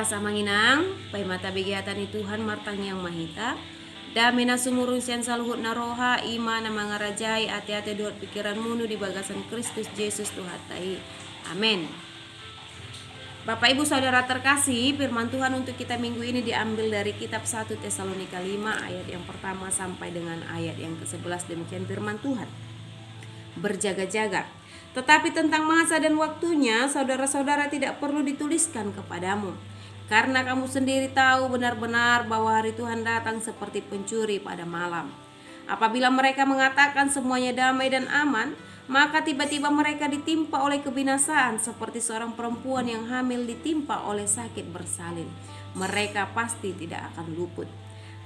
Rasa manginang, pai mata begiatan Tuhan martang yang mahita. Damina sumurun sian saluhut naroha ima na mga rajai ati-ati duat pikiran munu di bagasan Kristus Yesus Tuhatai. Amin. Bapak Ibu Saudara terkasih, firman Tuhan untuk kita minggu ini diambil dari kitab 1 Tesalonika 5 ayat yang pertama sampai dengan ayat yang ke-11. Demikian firman Tuhan. Berjaga-jaga. Tetapi tentang masa dan waktunya, saudara-saudara tidak perlu dituliskan kepadamu. Karena kamu sendiri tahu benar-benar bahwa hari Tuhan datang seperti pencuri pada malam. Apabila mereka mengatakan semuanya damai dan aman, maka tiba-tiba mereka ditimpa oleh kebinasaan seperti seorang perempuan yang hamil ditimpa oleh sakit bersalin. Mereka pasti tidak akan luput.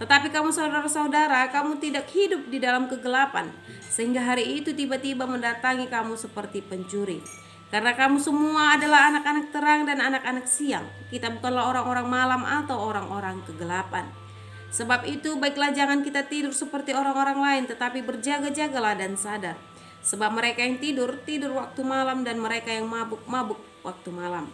Tetapi kamu saudara-saudara, kamu tidak hidup di dalam kegelapan, sehingga hari itu tiba-tiba mendatangi kamu seperti pencuri. Karena kamu semua adalah anak-anak terang dan anak-anak siang. Kita bukanlah orang-orang malam atau orang-orang kegelapan. Sebab itu baiklah jangan kita tidur seperti orang-orang lain, tetapi berjaga-jagalah dan sadar. Sebab mereka yang tidur, tidur waktu malam, dan mereka yang mabuk waktu malam.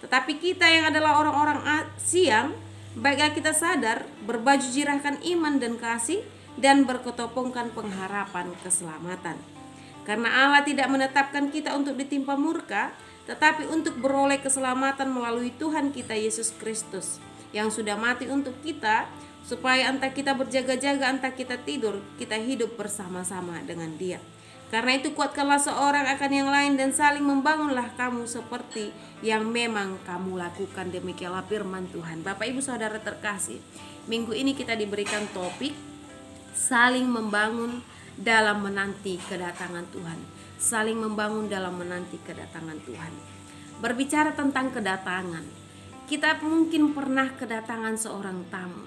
Tetapi kita yang adalah orang-orang siang, baiklah kita sadar, berbaju jirahkan iman dan kasih, dan berketopongkan pengharapan keselamatan. Karena Allah tidak menetapkan kita untuk ditimpa murka, tetapi untuk beroleh keselamatan melalui Tuhan kita Yesus Kristus, yang sudah mati untuk kita, supaya entah kita berjaga-jaga, entah kita tidur, kita hidup bersama-sama dengan Dia. Karena itu kuatkanlah seorang akan yang lain dan saling membangunlah kamu seperti yang memang kamu lakukan. Demikianlah firman Tuhan. Bapak Ibu Saudara terkasih, minggu ini kita diberikan topik saling membangun dalam menanti kedatangan Tuhan. Saling membangun dalam menanti kedatangan Tuhan. Berbicara tentang kedatangan, kita mungkin pernah kedatangan seorang tamu.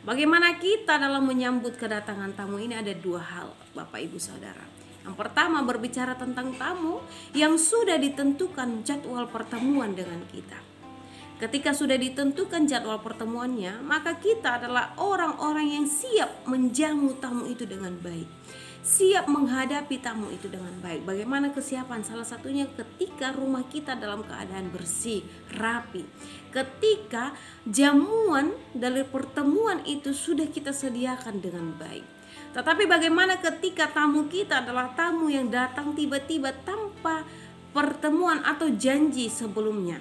Bagaimana kita dalam menyambut kedatangan tamu ini? Ada dua hal, Bapak Ibu Saudara. Yang pertama, berbicara tentang tamu yang sudah ditentukan jadwal pertemuan dengan kita. Ketika sudah ditentukan jadwal pertemuannya, maka kita adalah orang-orang yang siap menjamu tamu itu dengan baik, siap menghadapi tamu itu dengan baik. Bagaimana kesiapan? Salah satunya ketika rumah kita dalam keadaan bersih, rapi. Ketika jamuan dari pertemuan itu sudah kita sediakan dengan baik. Tetapi bagaimana ketika tamu kita adalah tamu yang datang tiba-tiba tanpa pertemuan atau janji sebelumnya?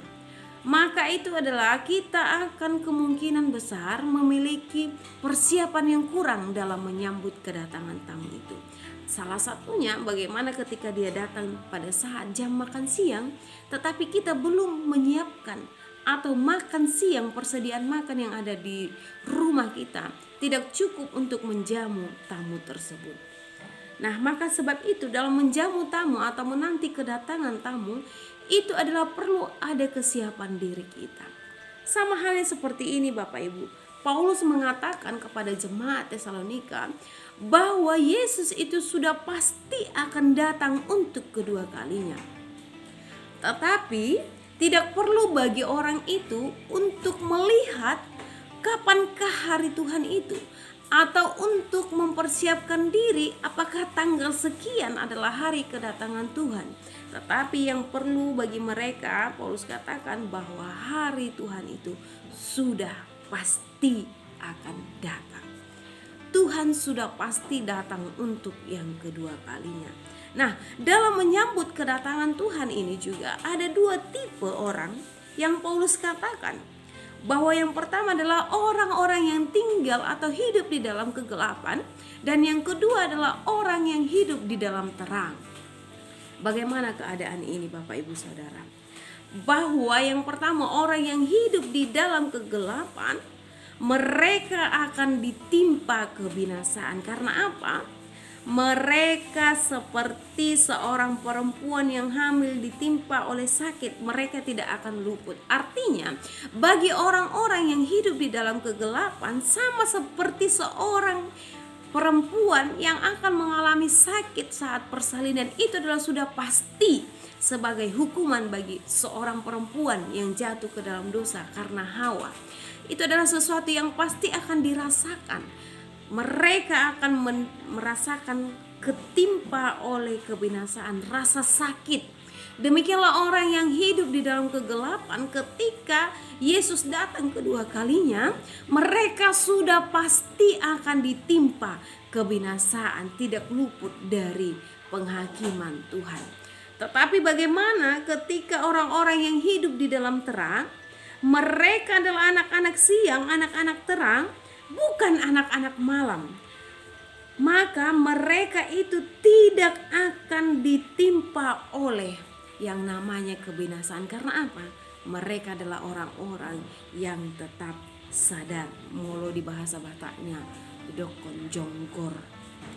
Maka itu adalah kita akan kemungkinan besar memiliki persiapan yang kurang dalam menyambut kedatangan tamu itu. Salah satunya bagaimana ketika dia datang pada saat jam makan siang, tetapi kita belum menyiapkan atau makan siang, persediaan makan yang ada di rumah kita tidak cukup untuk menjamu tamu tersebut. Nah, maka sebab itu dalam menjamu tamu atau menanti kedatangan tamu itu adalah perlu ada kesiapan diri kita. Sama halnya seperti ini Bapak Ibu. Paulus mengatakan kepada jemaat Tesalonika bahwa Yesus itu sudah pasti akan datang untuk kedua kalinya. Tetapi tidak perlu bagi orang itu untuk melihat kapankah hari Tuhan itu, atau untuk mempersiapkan diri apakah tanggal sekian adalah hari kedatangan Tuhan. Tetapi yang perlu bagi mereka, Paulus katakan bahwa hari Tuhan itu sudah pasti akan datang. Tuhan sudah pasti datang untuk yang kedua kalinya. Nah, dalam menyambut kedatangan Tuhan ini juga ada dua tipe orang yang Paulus katakan. Bahwa yang pertama adalah orang-orang yang tinggal atau hidup di dalam kegelapan, dan yang kedua adalah orang yang hidup di dalam terang. Bagaimana keadaan ini Bapak Ibu Saudara? Bahwa yang pertama, orang yang hidup di dalam kegelapan, mereka akan ditimpa kebinasaan. Karena apa? Mereka seperti seorang perempuan yang hamil ditimpa oleh sakit, mereka tidak akan luput. Artinya, bagi orang-orang yang hidup di dalam kegelapan sama seperti seorang perempuan yang akan mengalami sakit saat persalinan, itu adalah sudah pasti sebagai hukuman bagi seorang perempuan yang jatuh ke dalam dosa karena Hawa. Itu adalah sesuatu yang pasti akan dirasakan. Mereka akan merasakan ketimpa oleh kebinasaan, rasa sakit. Demikianlah orang yang hidup di dalam kegelapan ketika Yesus datang kedua kalinya, mereka sudah pasti akan ditimpa kebinasaan, tidak luput dari penghakiman Tuhan. Tetapi bagaimana ketika orang-orang yang hidup di dalam terang, mereka adalah anak-anak siang, anak-anak terang, bukan anak-anak malam. Maka mereka itu tidak akan ditimpa oleh yang namanya kebinasaan. Karena apa? Mereka adalah orang-orang yang tetap sadar. Molo di bahasa Bataknya, dokon jonggor.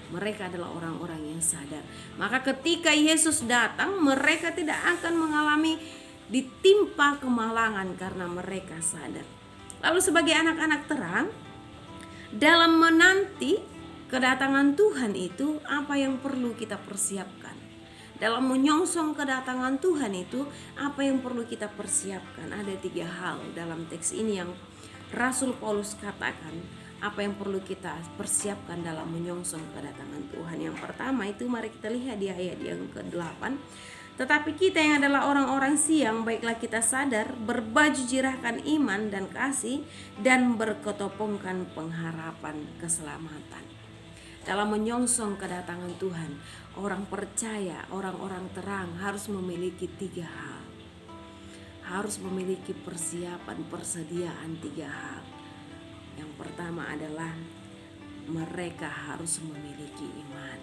Mereka adalah orang-orang yang sadar. Maka ketika Yesus datang, mereka tidak akan mengalami ditimpa kemalangan karena mereka sadar. Lalu sebagai anak-anak terang, dalam menanti kedatangan Tuhan itu, apa yang perlu kita persiapkan? Dalam menyongsong kedatangan Tuhan itu, apa yang perlu kita persiapkan? Ada 3 hal dalam teks ini yang Rasul Paulus katakan, apa yang perlu kita persiapkan dalam menyongsong kedatangan Tuhan. Yang pertama itu, mari kita lihat di ayat yang ke-8. Tetapi kita yang adalah orang-orang siang, baiklah kita sadar, berbaju jirahkan iman dan kasih, dan berketopongkan pengharapan keselamatan. Dalam menyongsong kedatangan Tuhan, orang percaya, orang-orang terang harus memiliki 3 hal. Harus memiliki persiapan, persediaan 3 hal. Yang pertama adalah mereka harus memiliki iman.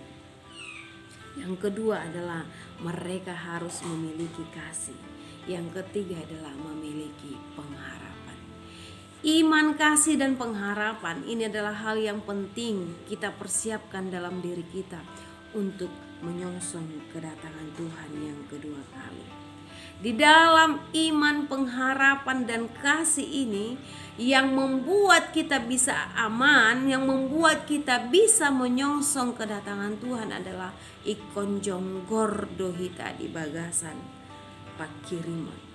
Yang kedua adalah mereka harus memiliki kasih. Yang ketiga adalah memiliki pengharapan. Iman, kasih, dan pengharapan ini adalah hal yang penting kita persiapkan dalam diri kita untuk menyongsong kedatangan Tuhan yang kedua kali. Di dalam iman, pengharapan, dan kasih ini yang membuat kita bisa aman, yang membuat kita bisa menyongsong kedatangan Tuhan adalah ikon jonggor dohita di bagasan pakiriman.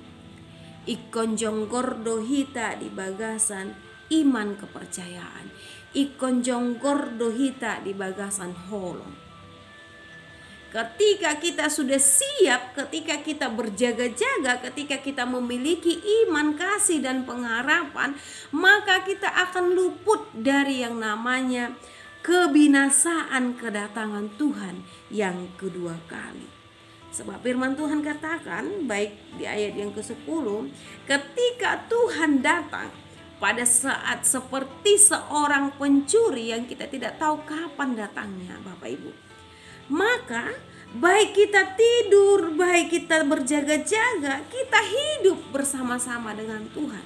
Ikon jonggor dohita di bagasan iman kepercayaan. Ikon jonggor dohita di bagasan holong. Ketika kita sudah siap, ketika kita berjaga-jaga, ketika kita memiliki iman, kasih, dan pengharapan, maka kita akan luput dari yang namanya kebinasaan kedatangan Tuhan yang kedua kali. Sebab firman Tuhan katakan, baik di ayat yang ke-10, ketika Tuhan datang pada saat seperti seorang pencuri yang kita tidak tahu kapan datangnya, Bapak Ibu. Maka baik kita tidur, baik kita berjaga-jaga, kita hidup bersama-sama dengan Tuhan.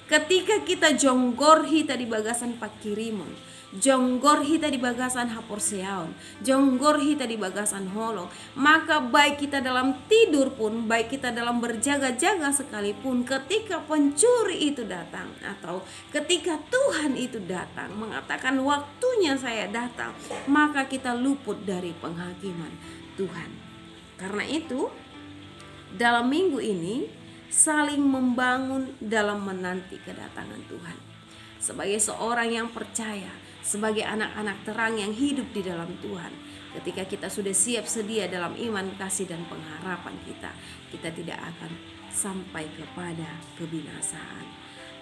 Ketika kita jonggor hita di bagasan pakirimon, jonggor hita di bagasan haporseaon, jonggor hita di bagasan holong, maka baik kita dalam tidur pun, baik kita dalam berjaga-jaga sekalipun, ketika pencuri itu datang atau ketika Tuhan itu datang mengatakan waktunya saya datang, maka kita luput dari penghakiman Tuhan. Karena itu dalam minggu ini saling membangun dalam menanti kedatangan Tuhan. Sebagai seorang yang percaya, sebagai anak-anak terang yang hidup di dalam Tuhan, ketika kita sudah siap sedia dalam iman, kasih, dan pengharapan kita tidak akan sampai kepada kebinasaan.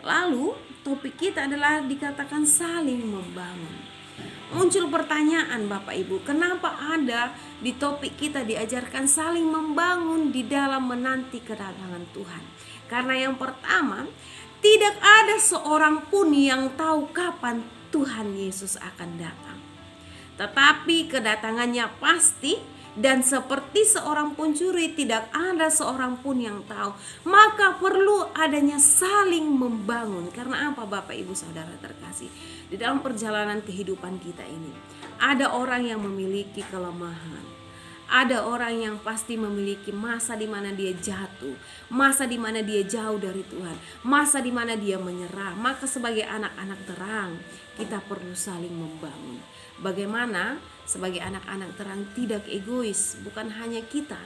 Lalu topik kita adalah dikatakan saling membangun. Muncul pertanyaan Bapak Ibu, kenapa ada di topik kita diajarkan saling membangun di dalam menanti kedatangan Tuhan? Karena yang pertama, tidak ada seorang pun yang tahu kapan Tuhan Yesus akan datang. Tetapi kedatangannya pasti, dan seperti seorang pencuri tidak ada seorang pun yang tahu. Maka perlu adanya saling membangun. Karena apa Bapak Ibu Saudara terkasih? Di dalam perjalanan kehidupan kita ini, ada orang yang memiliki kelemahan. Ada orang yang pasti memiliki masa di mana dia jatuh, masa di mana dia jauh dari Tuhan, masa di mana dia menyerah. Maka sebagai anak-anak terang, kita perlu saling membangun. Bagaimana sebagai anak-anak terang tidak egois, bukan hanya kita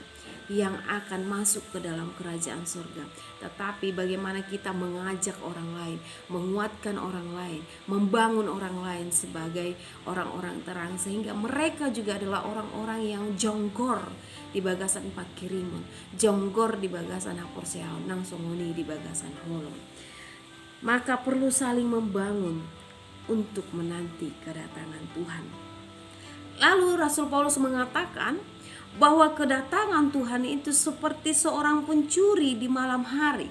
yang akan masuk ke dalam kerajaan surga, tetapi bagaimana kita mengajak orang lain, menguatkan orang lain, membangun orang lain sebagai orang-orang terang, sehingga mereka juga adalah orang-orang yang jonggor di bagasan Pakirimun, jonggor di bagasan Haporseao, nang songoni di bagasan Holong. Maka perlu saling membangun untuk menanti kedatangan Tuhan. Lalu Rasul Paulus mengatakan bahwa kedatangan Tuhan itu seperti seorang pencuri di malam hari.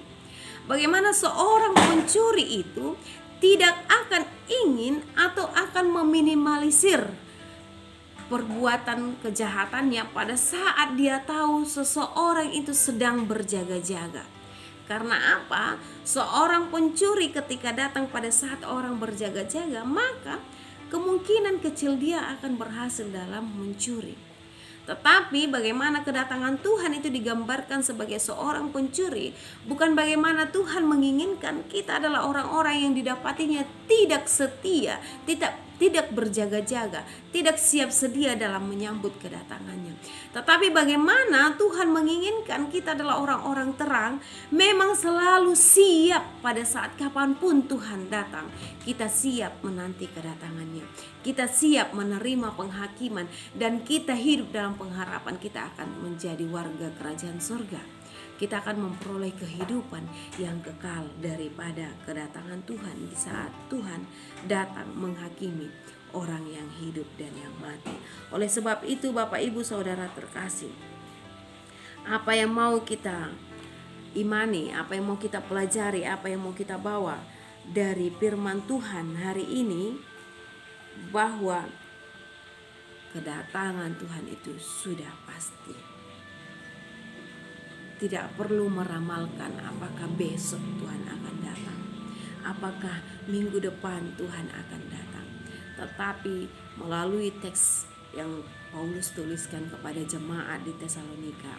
Bagaimana seorang pencuri itu tidak akan ingin atau akan meminimalisir perbuatan kejahatannya pada saat dia tahu seseorang itu sedang berjaga-jaga. Karena apa? Seorang pencuri ketika datang pada saat orang berjaga-jaga, maka kemungkinan kecil dia akan berhasil dalam mencuri. Tetapi bagaimana kedatangan Tuhan itu digambarkan sebagai seorang pencuri, bukan bagaimana Tuhan menginginkan kita adalah orang-orang yang didapatinya tidak setia, tidak berjaga-jaga, tidak siap sedia dalam menyambut kedatangannya. Tetapi bagaimana Tuhan menginginkan kita adalah orang-orang terang, memang selalu siap pada saat kapanpun Tuhan datang. Kita siap menanti kedatangannya, kita siap menerima penghakiman, dan kita hidup dalam pengharapan kita akan menjadi warga kerajaan surga. Kita akan memperoleh kehidupan yang kekal daripada kedatangan Tuhan di saat Tuhan datang menghakimi orang yang hidup dan yang mati. Oleh sebab itu Bapak Ibu Saudara terkasih, apa yang mau kita imani, apa yang mau kita pelajari, apa yang mau kita bawa dari firman Tuhan hari ini, bahwa kedatangan Tuhan itu sudah pasti. Tidak perlu meramalkan apakah besok Tuhan akan datang, apakah minggu depan Tuhan akan datang. Tetapi melalui teks yang Paulus tuliskan kepada jemaat di Tesalonika,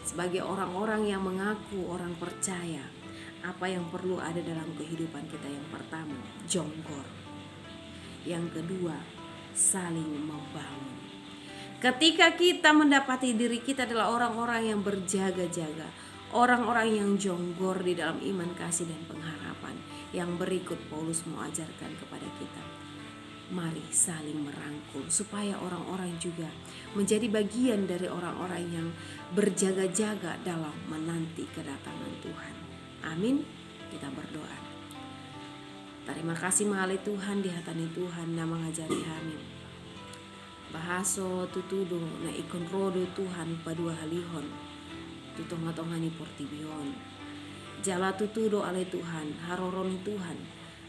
sebagai orang-orang yang mengaku orang percaya, apa yang perlu ada dalam kehidupan kita? Yang pertama, jonggor. Yang kedua, saling membangun. Ketika kita mendapati diri kita adalah orang-orang yang berjaga-jaga, orang-orang yang jonggor di dalam iman, kasih, dan pengharapan, yang berikut Paulus mau ajarkan kepada kita. Mari saling merangkul supaya orang-orang juga menjadi bagian dari orang-orang yang berjaga-jaga dalam menanti kedatangan Tuhan. Amin. Kita berdoa. Terima kasih mengalih Tuhan, dihatani Tuhan, nama ngajari kami. Bahaso tutudo na ikon rodo Tuhan padua halihon, tutonga-tongani portibion. Jala tutudo ale Tuhan, haroroni Tuhan,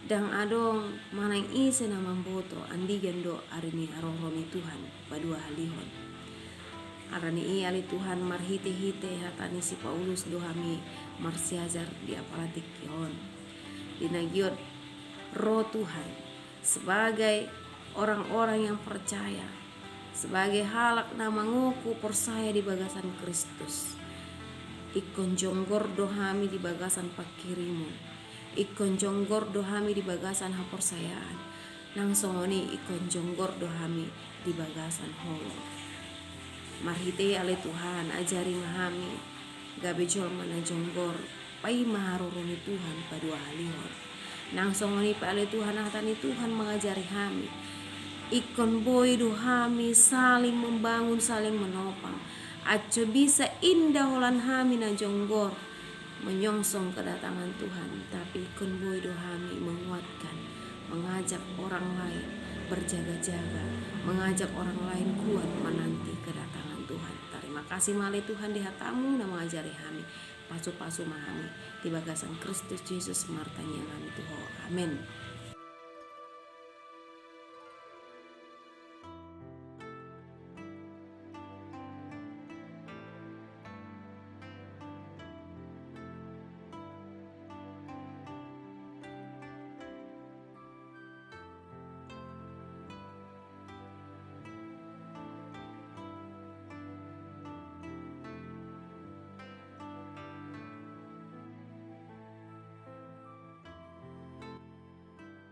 dang adong manang ise na mamboto, andigan do arini haroroni Tuhan padua halihon. Arani i ale Tuhan marhite-hite hatani si Paulus dohami marsiajar di apalatik yon. Dinagiot roh Tuhan sebagai orang-orang yang percaya, sebagai halak na manguku percaya di bagasan Kristus. Ikon jonggor dohami di bagasan Pakirimun, ikon jonggor dohami di bagasan haporsayaan, nang songoni ikon jonggor dohami di bagasan Holong. Marhite ale Tuhan, ajari ngahami gabejol mana jonggor pai maharuruni Tuhan padua halihon. Nang songoni pa ale Tuhan, hatani Tuhan mengajari kami, ikon boy dohami saling membangun, saling menopang. Aco bisa indah holan hami na jonggor menyongsong kedatangan Tuhan, tapi ikon boy dohami menguatkan, mengajak orang lain berjaga-jaga, mengajak orang lain kuat menanti kedatangan Tuhan. Terima kasih malih Tuhan di hatamu na mengajari kami, pasu-pasu mahami di bagasan Kristus Yesus martanya kami Tuhan. Amin.